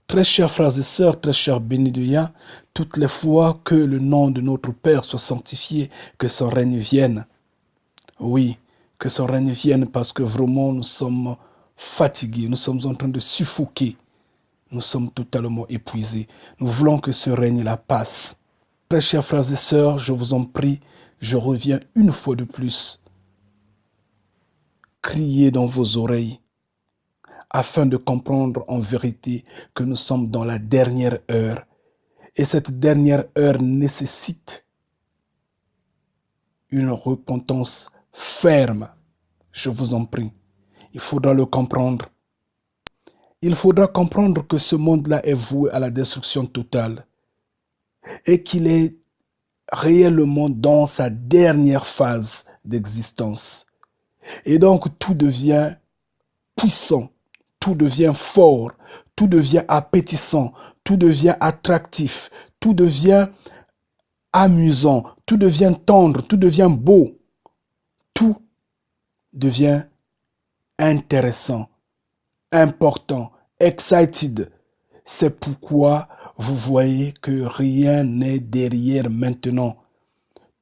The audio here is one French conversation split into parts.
Très chers frères et sœurs, très chers bénis de Yah, toutes les fois que le nom de notre Père soit sanctifié, que son règne vienne. Oui, que son règne vienne parce que vraiment nous sommes fatigués, nous sommes en train de suffoquer, nous sommes totalement épuisés. Nous voulons que ce règne-là passe. Très chers frères et sœurs, je vous en prie, je reviens une fois de plus. Criez dans vos oreilles afin de comprendre en vérité que nous sommes dans la dernière heure. Et cette dernière heure nécessite une repentance ferme. Je vous en prie. Il faudra le comprendre. Il faudra comprendre que ce monde-là est voué à la destruction totale et qu'il est réellement dans sa dernière phase d'existence. Et donc tout devient puissant, tout devient fort, tout devient appétissant, tout devient attractif, tout devient amusant, tout devient tendre, tout devient beau, tout devient intéressant, important, excited. C'est pourquoi vous voyez que rien n'est derrière maintenant.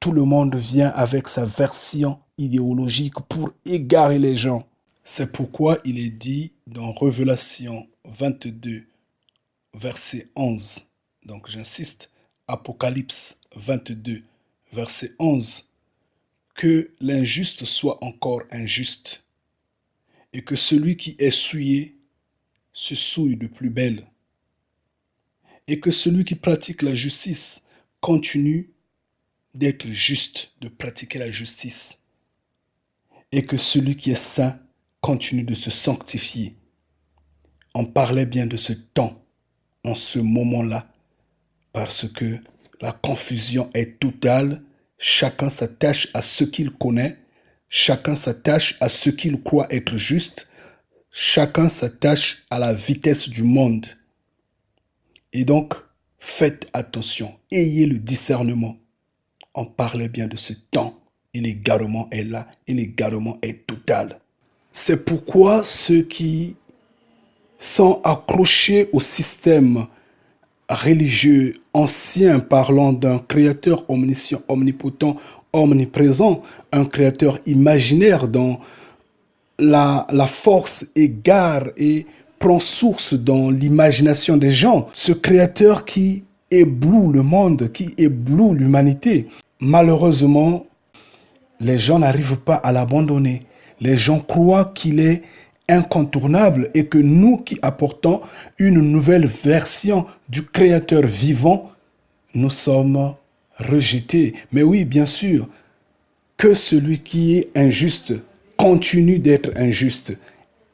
Tout le monde vient avec sa version idéologique pour égarer les gens. C'est pourquoi il est dit dans Révélation 22, verset 11. Donc j'insiste, Apocalypse 22, verset 11, que l'injuste soit encore injuste et que celui qui est souillé se souille de plus belle et que celui qui pratique la justice continue d'être juste, de pratiquer la justice et que celui qui est saint continue de se sanctifier. On parlait bien de ce temps, en ce moment-là, parce que la confusion est totale, chacun s'attache à ce qu'il connaît, chacun s'attache à ce qu'il croit être juste, chacun s'attache à la vitesse du monde. Et donc, faites attention, ayez le discernement. On parlait bien de ce temps, et l'égarement est là, et l'égarement est total. C'est pourquoi ceux qui sont accrochés au système religieux ancien parlant d'un créateur omniscient, omnipotent, omniprésent, un créateur imaginaire dont la force égare et prend source dans l'imagination des gens. Ce créateur qui ébloue le monde, qui ébloue l'humanité. Malheureusement, les gens n'arrivent pas à l'abandonner. Les gens croient qu'il est incontournable et que nous qui apportons une nouvelle version du Créateur vivant, nous sommes rejetés. Mais oui, bien sûr, que celui qui est injuste continue d'être injuste.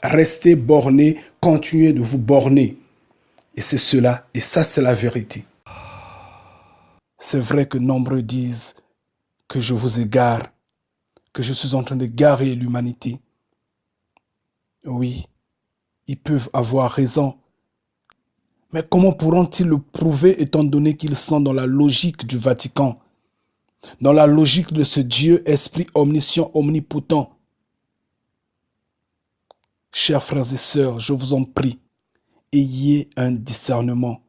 Restez borné, continuez de vous borner. Et c'est cela, et ça c'est la vérité. C'est vrai que nombreux disent que je vous égare, que je suis en train d'égarer l'humanité. Oui, ils peuvent avoir raison. Mais comment pourront-ils le prouver étant donné qu'ils sont dans la logique du Vatican, dans la logique de ce Dieu, Esprit omniscient, omnipotent? Chers frères et sœurs, je vous en prie, ayez un discernement.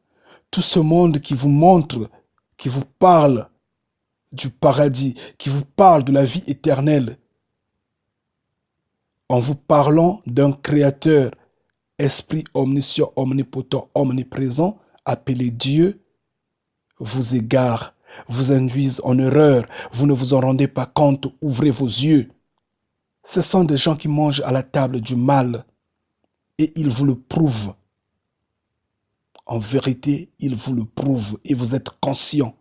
Tout ce monde qui vous montre, qui vous parle du paradis, qui vous parle de la vie éternelle, en vous parlant d'un créateur, esprit omniscient, omnipotent, omniprésent, appelé Dieu, vous égare, vous induisent en erreur, vous ne vous en rendez pas compte, ouvrez vos yeux. Ce sont des gens qui mangent à la table du mal et ils vous le prouvent. En vérité, ils vous le prouvent et vous êtes conscients.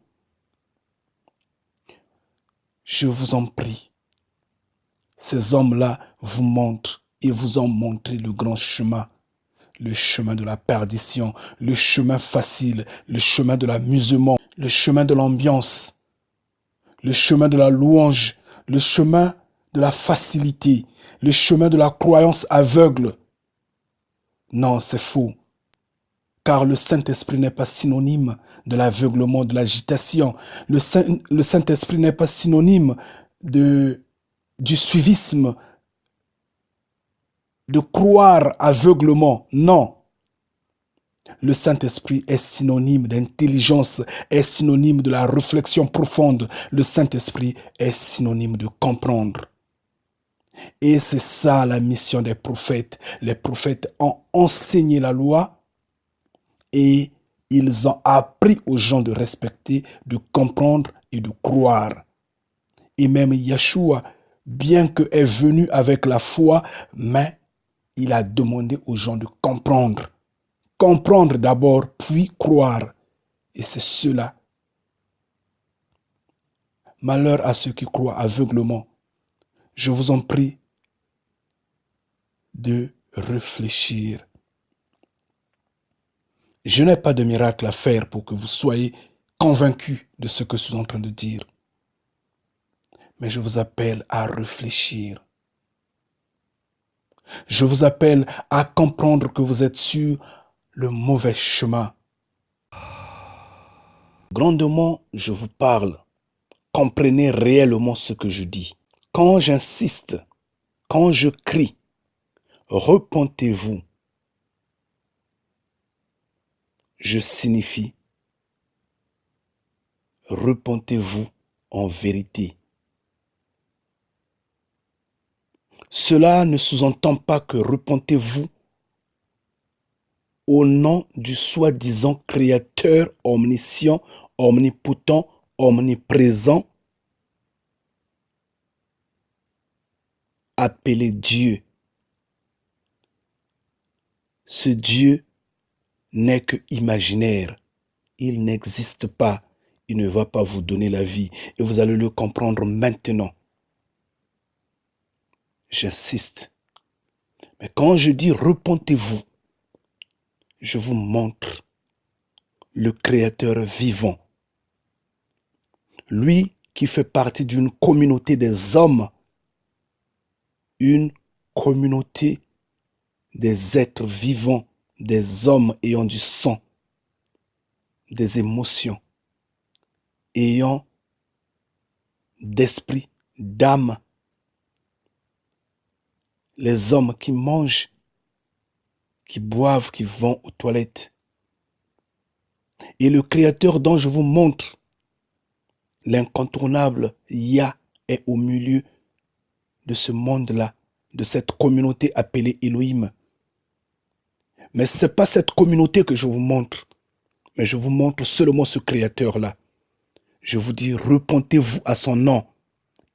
Je vous en prie, ces hommes-là vous montrent et vous ont montré le grand chemin. Le chemin de la perdition, le chemin facile, le chemin de l'amusement, le chemin de l'ambiance, le chemin de la louange, le chemin de la facilité, le chemin de la croyance aveugle. Non, c'est faux. Car le Saint-Esprit n'est pas synonyme de l'aveuglement, de l'agitation. Le Saint-Esprit n'est pas synonyme du suivisme, de croire aveuglement. Non. Le Saint-Esprit est synonyme d'intelligence, est synonyme de la réflexion profonde. Le Saint-Esprit est synonyme de comprendre. Et c'est ça la mission des prophètes. Les prophètes ont enseigné la loi et ils ont appris aux gens de respecter, de comprendre et de croire. Et même Yeshua, bien que est venu avec la foi, mais il a demandé aux gens de comprendre. Comprendre d'abord, puis croire. Et c'est cela. Malheur à ceux qui croient aveuglement. Je vous en prie de réfléchir. Je n'ai pas de miracle à faire pour que vous soyez convaincus de ce que je suis en train de dire. Mais je vous appelle à réfléchir. Je vous appelle à comprendre que vous êtes sur le mauvais chemin. Grandement, je vous parle. Comprenez réellement ce que je dis. Quand j'insiste, quand je crie, repentez-vous. Je signifie, repentez-vous en vérité. Cela ne sous-entend pas que repentez-vous au nom du soi-disant créateur omniscient, omnipotent, omniprésent, appelé Dieu. Ce Dieu n'est que imaginaire. Il n'existe pas. Il ne va pas vous donner la vie. Et vous allez le comprendre maintenant. J'insiste. Mais quand je dis repentez-vous, je vous montre le Créateur vivant. Lui qui fait partie d'une communauté des hommes, une communauté des êtres vivants, des hommes ayant du sang, des émotions, ayant d'esprit, d'âme. Les hommes qui mangent, qui boivent, qui vont aux toilettes. Et le Créateur dont je vous montre, l'incontournable Yah, est au milieu de ce monde-là, de cette communauté appelée Elohim. Mais ce n'est pas cette communauté que je vous montre, mais je vous montre seulement ce Créateur-là. Je vous dis, repentez-vous à son nom,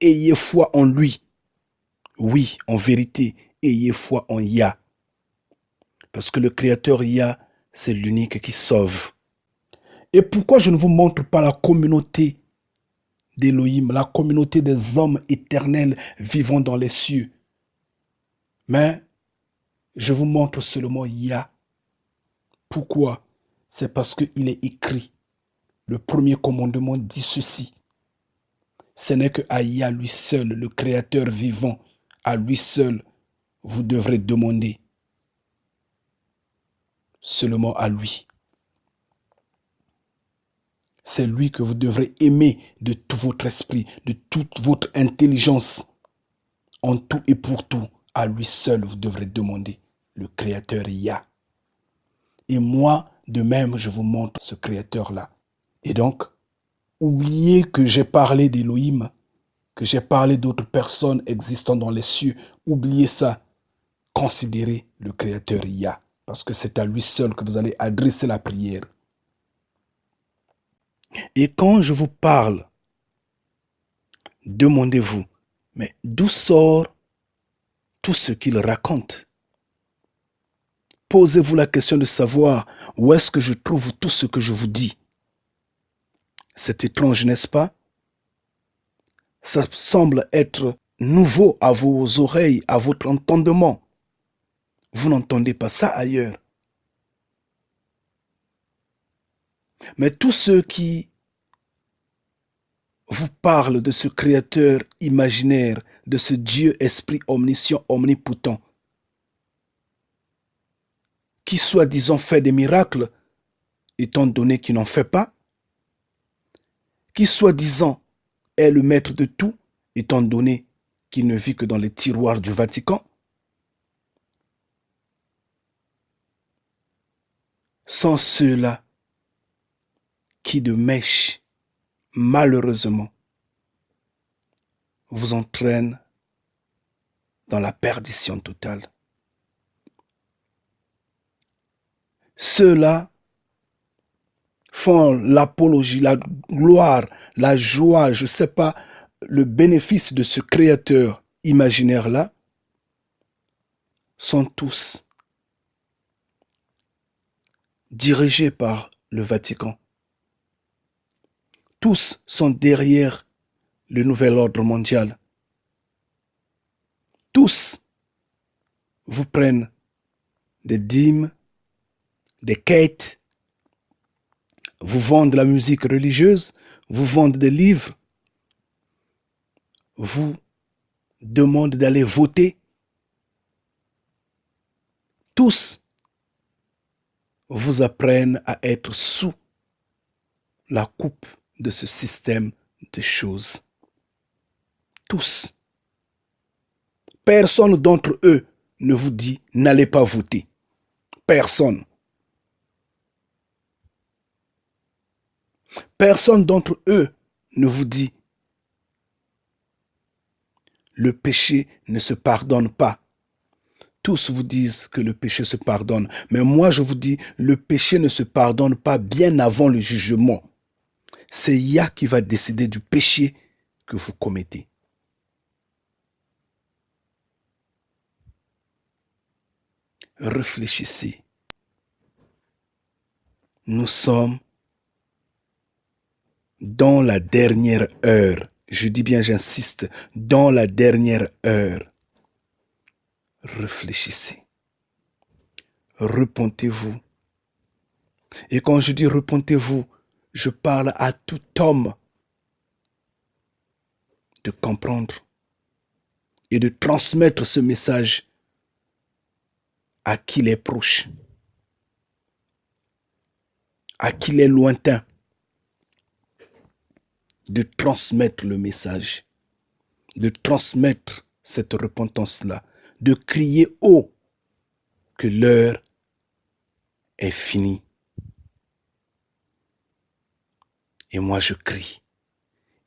ayez foi en lui. Oui, en vérité, ayez foi en Yah. Parce que le Créateur Yah, c'est l'unique qui sauve. Et pourquoi je ne vous montre pas la communauté d'Elohim, la communauté des hommes éternels vivant dans les cieux? Mais je vous montre seulement Yah. Pourquoi? C'est parce qu'il est écrit. Le premier commandement dit ceci. Ce n'est que à Yah lui seul, le Créateur vivant, à lui seul, vous devrez demander. Seulement à lui. C'est lui que vous devrez aimer de tout votre esprit, de toute votre intelligence. En tout et pour tout, à lui seul, vous devrez demander. Le Créateur Yah. Et moi, de même, je vous montre ce Créateur-là. Et donc, oubliez que j'ai parlé d'Elohim, que j'ai parlé d'autres personnes existant dans les cieux. Oubliez ça. Considérez le Créateur Yah, parce que c'est à lui seul que vous allez adresser la prière. Et quand je vous parle, demandez-vous, mais d'où sort tout ce qu'il raconte? Posez-vous la question de savoir où est-ce que je trouve tout ce que je vous dis. C'est étrange, n'est-ce pas? Ça semble être nouveau à vos oreilles, à votre entendement. Vous n'entendez pas ça ailleurs. Mais tous ceux qui vous parlent de ce Créateur imaginaire, de ce Dieu esprit omniscient, omnipotent, qui soi-disant fait des miracles, étant donné qu'il n'en fait pas, qui soi-disant est le maître de tout, étant donné qu'il ne vit que dans les tiroirs du Vatican. sont ceux-là qui, de mèche, malheureusement, vous entraînent dans la perdition totale. Ceux-là font l'apologie, la gloire, la joie, je ne sais pas, le bénéfice de ce créateur imaginaire-là, sont tous dirigés par le Vatican. Tous sont derrière le nouvel ordre mondial. Tous vous prennent des dîmes, des quêtes, vous vendent la musique religieuse, vous vendent des livres, vous demandent d'aller voter. Tous vous apprennent à être sous la coupe de ce système de choses. Tous. Personne d'entre eux ne vous dit n'allez pas voter. Personne. Personne d'entre eux ne vous dit le péché ne se pardonne pas. Tous vous disent que le péché se pardonne. Mais moi, je vous dis, le péché ne se pardonne pas bien avant le jugement. C'est Yah qui va décider du péché que vous commettez. Réfléchissez. Nous sommes dans la dernière heure. Je dis bien, j'insiste, dans la dernière heure. Réfléchissez. Repentez-vous. Et quand je dis repentez-vous, je parle à tout homme de comprendre et de transmettre ce message à qui il est proche, à qui il est lointain, de transmettre le message, de transmettre cette repentance-là, de crier haut que l'heure est finie. Et moi je crie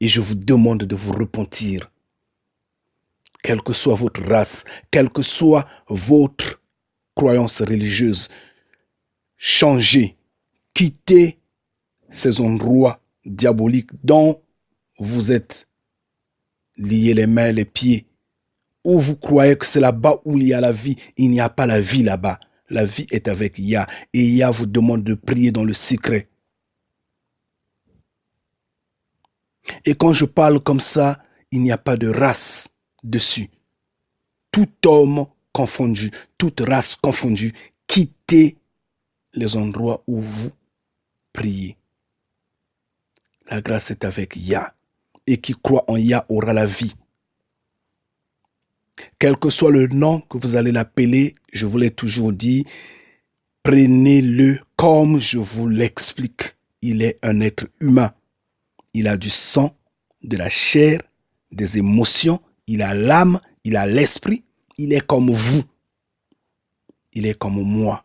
et je vous demande de vous repentir, quelle que soit votre race, quelle que soit votre croyance religieuse. Changez, quittez ces endroits diaboliques dont vous êtes liés les mains et les pieds, où vous croyez que c'est là-bas où il y a la vie. Il n'y a pas la vie là-bas. La vie est avec Yah. Et Yah vous demande de prier dans le secret. Et quand je parle comme ça, il n'y a pas de race dessus. Tout homme confondu, toute race confondue, quittez les endroits où vous priez. La grâce est avec Yah. Et qui croit en Yah aura la vie. Quel que soit le nom que vous allez l'appeler, je vous l'ai toujours dit, prenez-le comme je vous l'explique. Il est un être humain. Il a du sang, de la chair, des émotions. Il a l'âme, il a l'esprit. Il est comme vous. Il est comme moi.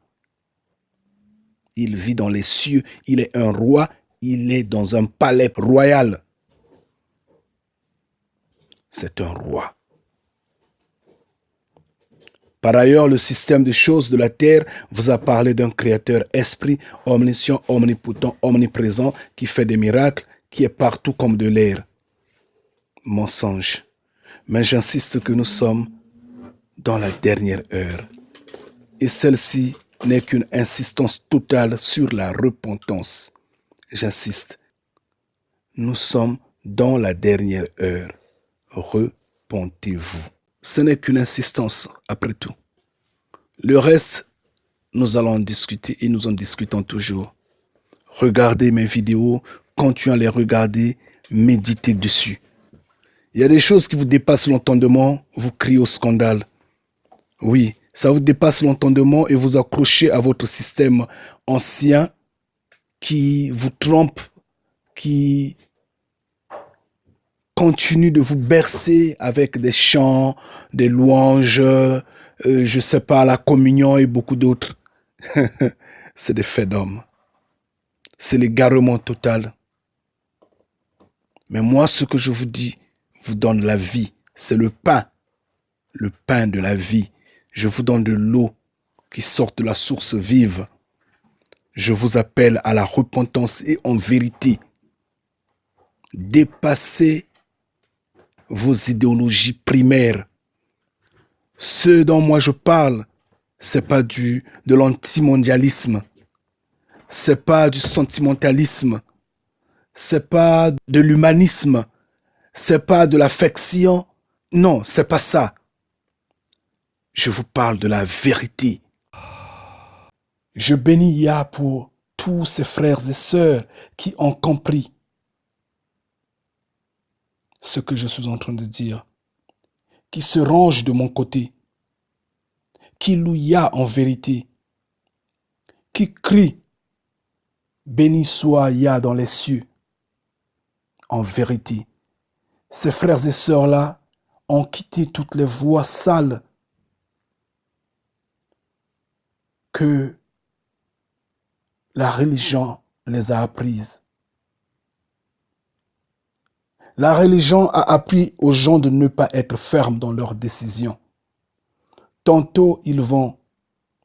Il vit dans les cieux. Il est un roi. Il est dans un palais royal. C'est un roi. Par ailleurs, le système de choses de la terre vous a parlé d'un créateur esprit, omniscient, omnipotent, omniprésent, qui fait des miracles, qui est partout comme de l'air. Mensonge. Mais j'insiste que nous sommes dans la dernière heure. Et celle-ci n'est qu'une insistance totale sur la repentance. J'insiste. Nous sommes dans la dernière heure. Repentez-vous. Ce n'est qu'une insistance, après tout. Le reste, nous allons en discuter et nous en discutons toujours. Regardez mes vidéos, continuez à les regarder, méditez dessus. Il y a des choses qui vous dépassent l'entendement, vous criez au scandale. Oui, ça vous dépasse l'entendement et vous accrochez à votre système ancien qui vous trompe, qui continue de vous bercer avec des chants, des louanges, je sais pas, la communion et beaucoup d'autres. c'est des faits d'homme. C'est l'égarement total. Mais moi, ce que je vous dis, vous donne la vie. C'est le pain de la vie. Je vous donne de l'eau qui sort de la source vive. Je vous appelle à la repentance et en vérité. Dépassez vos idéologies primaires. Ce dont moi je parle, c'est pas de l'antimondialisme. C'est pas du sentimentalisme. C'est pas de l'humanisme. C'est pas de l'affection. Non, c'est pas ça. Je vous parle de la vérité. Je bénis Yah pour tous ces frères et sœurs qui ont compris ce que je suis en train de dire, qui se rangent de mon côté, qui louent Yah en vérité, qui crient « Béni soit Yah dans les cieux » en vérité. Ces frères et sœurs-là ont quitté toutes les voies sales que la religion les a apprises. La religion a appris aux gens de ne pas être fermes dans leurs décisions. Tantôt ils vont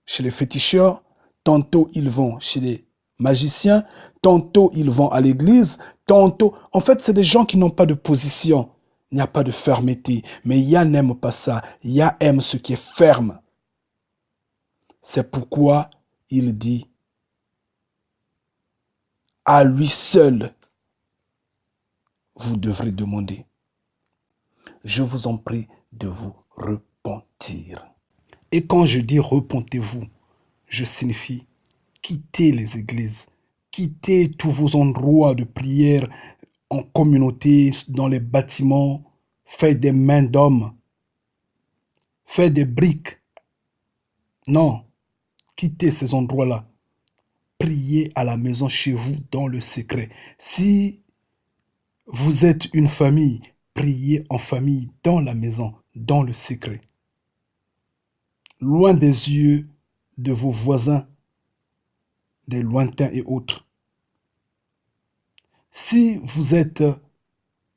chez les féticheurs, tantôt ils vont chez les magiciens, tantôt ils vont à l'église, tantôt... En fait, c'est des gens qui n'ont pas de position. Il n'y a pas de fermeté. Mais Yah n'aime pas ça. Yah aime ce qui est ferme. C'est pourquoi il dit à lui seul, vous devrez demander. Je vous en prie de vous repentir. Et quand je dis repentez-vous, je signifie quittez les églises, quittez tous vos endroits de prière en communauté, dans les bâtiments, faites des mains d'hommes, faites des briques. Non, quittez ces endroits-là. Priez à la maison chez vous dans le secret. Si vous êtes une famille, priez en famille dans la maison, dans le secret. Loin des yeux de vos voisins, des lointains et autres. Si vous êtes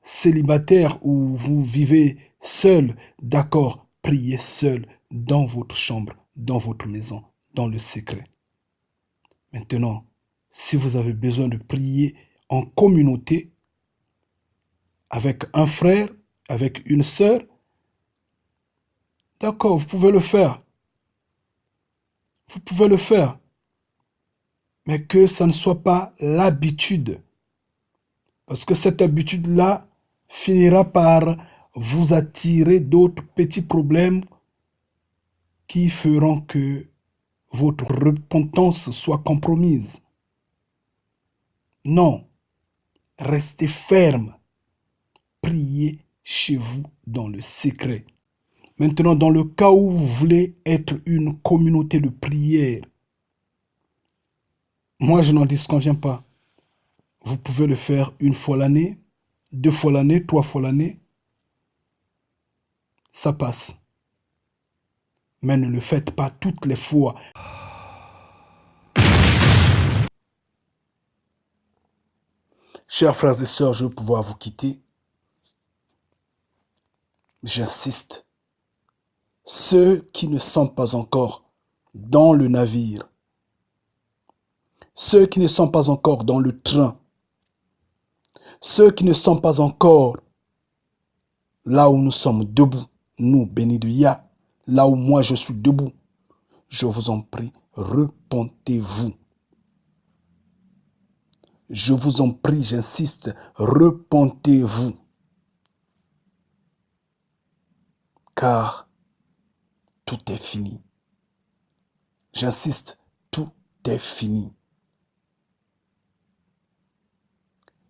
célibataire ou vous vivez seul, d'accord, priez seul dans votre chambre, dans votre maison, dans le secret. Maintenant, si vous avez besoin de prier en communauté, avec un frère, avec une sœur, d'accord, vous pouvez le faire. Vous pouvez le faire. Mais que ça ne soit pas l'habitude. Parce que cette habitude-là finira par vous attirer d'autres petits problèmes qui feront que votre repentance soit compromise. Non, restez ferme. Priez chez vous dans le secret. Maintenant, dans le cas où vous voulez être une communauté de prière, moi je n'en disconviens pas. Vous pouvez le faire une fois l'année, 2 fois l'année, 3 fois l'année. Ça passe. Mais ne le faites pas toutes les fois. Chers frères et sœurs, je vais pouvoir vous quitter. J'insiste. Ceux qui ne sont pas encore dans le navire, ceux qui ne sont pas encore dans le train, ceux qui ne sont pas encore là où nous sommes debout, nous bénis de Yah, là où moi je suis debout, je vous en prie, repentez-vous. Je vous en prie, j'insiste, repentez-vous. Car tout est fini. J'insiste, tout est fini.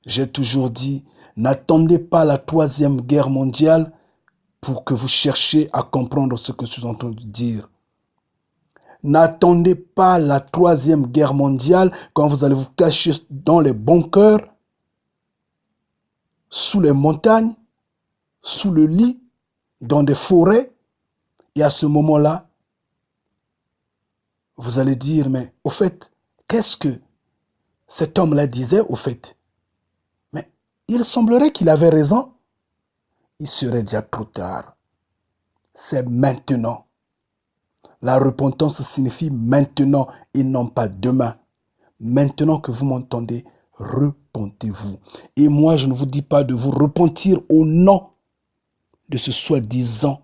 J'ai toujours dit, n'attendez pas la 3e guerre mondiale pour que vous cherchiez à comprendre ce que je suis en train de dire. N'attendez pas la 3e guerre mondiale quand vous allez vous cacher dans les bunkers, sous les montagnes, sous le lit, dans des forêts. Et à ce moment-là, vous allez dire, mais au fait, qu'est-ce que cet homme-là disait au fait? Mais il semblerait qu'il avait raison. Il serait déjà trop tard. C'est maintenant. La repentance signifie maintenant et non pas demain. Maintenant que vous m'entendez, repentez-vous. Et moi, je ne vous dis pas de vous repentir au nom de ce soi-disant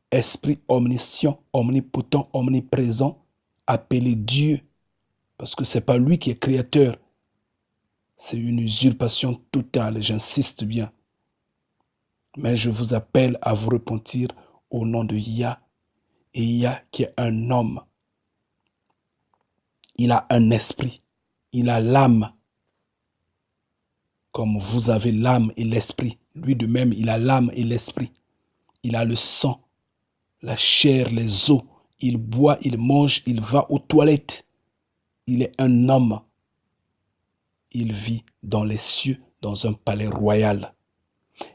esprit omniscient, omnipotent, omniprésent, appelé Dieu. Parce que ce n'est pas lui qui est créateur. C'est une usurpation totale, j'insiste bien. Mais je vous appelle à vous repentir au nom de Yah. Et Yah qui est un homme. Il a un esprit. Il a l'âme. Comme vous avez l'âme et l'esprit. Lui de même, il a l'âme et l'esprit. Il a le sang, la chair, les os. Il boit, il mange, il va aux toilettes. Il est un homme. Il vit dans les cieux, dans un palais royal.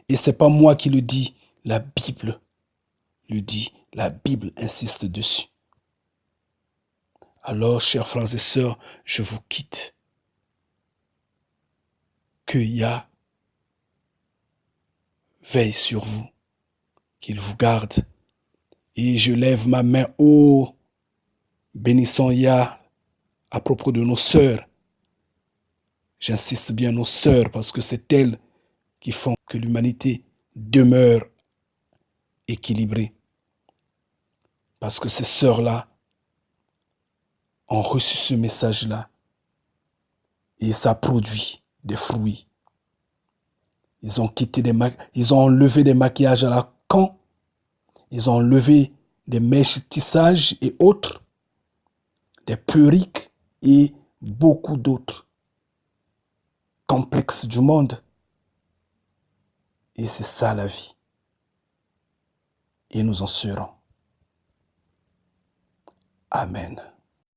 Et ce n'est pas moi qui le dis, la Bible le dit. La Bible insiste dessus. Alors, chers frères et sœurs, je vous quitte. Que Yah veille sur vous, qu'il vous garde. Et je lève ma main haut, bénissant Yah à propos de nos sœurs. J'insiste bien nos sœurs parce que c'est elles qui font que l'humanité demeure équilibrée. Parce que ces sœurs-là ont reçu ce message-là et ça produit des fruits. Ils ont ils ont enlevé des maquillages à la con. Ils ont enlevé des mèches tissages et autres, des perruques et beaucoup d'autres complexes du monde. Et c'est ça la vie. Et nous en serons. Amen.